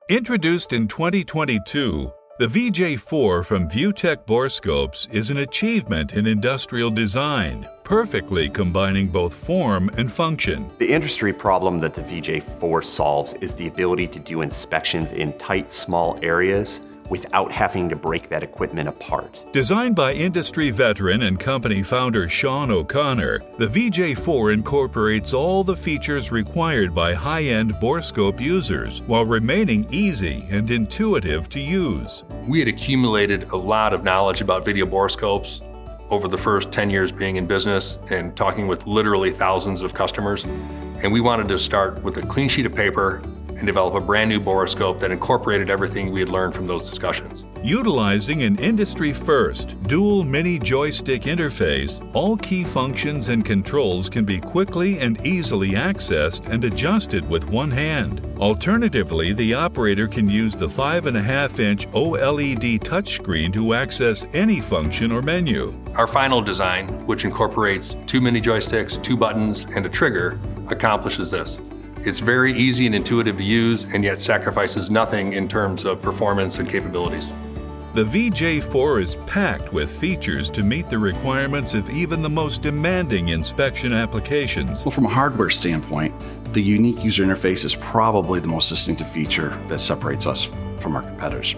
Introduced in 2022, the VJ4 from ViewTech Borescopes is an achievement in industrial design, perfectly combining both form and function. The industry problem that the VJ4 solves is the ability to do inspections in tight, small areas without having to break that equipment apart. Designed by industry veteran and company founder Sean O'Connor, the VJ4 incorporates all the features required by high-end borescope users while remaining easy and intuitive to use. We had accumulated a lot of knowledge about video borescopes over the first 10 years being in business and talking with literally thousands of customers. And we wanted to start with a clean sheet of paper and develop a brand new borescope that incorporated everything we had learned from those discussions. Utilizing an industry-first dual mini joystick interface, all key functions and controls can be quickly and easily accessed and adjusted with one hand. Alternatively, the operator can use the 5.5-inch OLED touchscreen to access any function or menu. Our final design, which incorporates 2 mini joysticks, 2 buttons, and a trigger, accomplishes this. It's very easy and intuitive to use, and yet sacrifices nothing in terms of performance and capabilities. The VJ4 is packed with features to meet the requirements of even the most demanding inspection applications. Well, from a hardware standpoint, the unique user interface is probably the most distinctive feature that separates us from our competitors.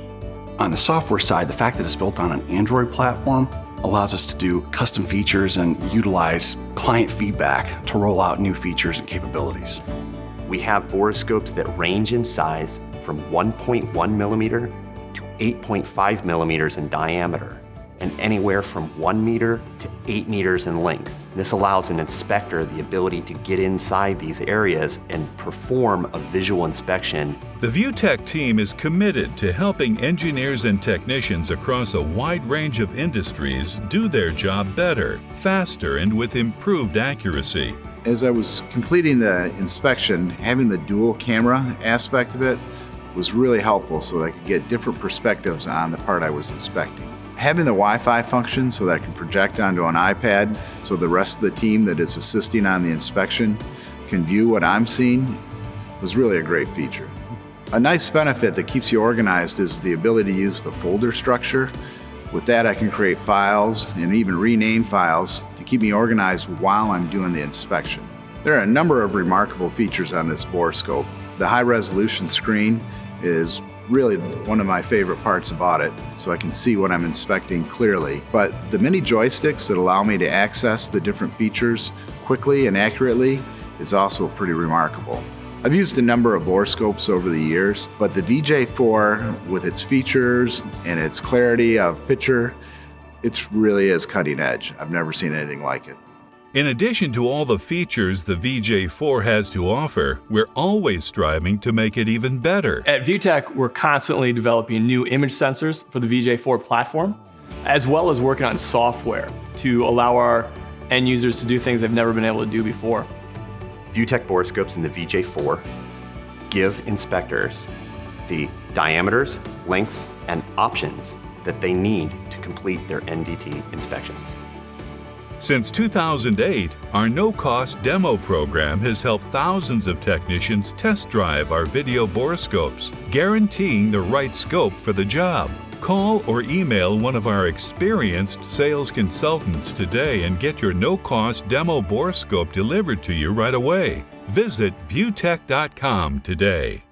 On the software side, the fact that it's built on an Android platform allows us to do custom features and utilize client feedback to roll out new features and capabilities. We have borescopes that range in size from 1.1 millimeter to 8.5 millimeters in diameter, and anywhere from 1 meter to 8 meters in length. This allows an inspector the ability to get inside these areas and perform a visual inspection. The ViewTech team is committed to helping engineers and technicians across a wide range of industries do their job better, faster, and with improved accuracy. As I was completing the inspection, having the dual camera aspect of it was really helpful so that I could get different perspectives on the part I was inspecting. Having the Wi-Fi function so that I can project onto an iPad so the rest of the team that is assisting on the inspection can view what I'm seeing was really a great feature. A nice benefit that keeps you organized is the ability to use the folder structure. With that, I can create files and even rename files to keep me organized while I'm doing the inspection. There are a number of remarkable features on this borescope. The high-resolution screen is really one of my favorite parts about it, so I can see what I'm inspecting clearly. But the mini joysticks that allow me to access the different features quickly and accurately is also pretty remarkable. I've used a number of borescopes over the years, but the VJ4, with its features and its clarity of picture, it really is cutting edge. I've never seen anything like it. In addition to all the features the VJ4 has to offer, we're always striving to make it even better. At ViewTech, we're constantly developing new image sensors for the VJ4 platform, as well as working on software to allow our end users to do things they've never been able to do before. ViewTech borescopes in the VJ4 give inspectors the diameters, lengths, and options that they need to complete their NDT inspections. Since 2008, our no-cost demo program has helped thousands of technicians test drive our video borescopes, guaranteeing the right scope for the job. Call or email one of our experienced sales consultants today and get your no-cost demo borescope delivered to you right away. Visit viewtech.com today.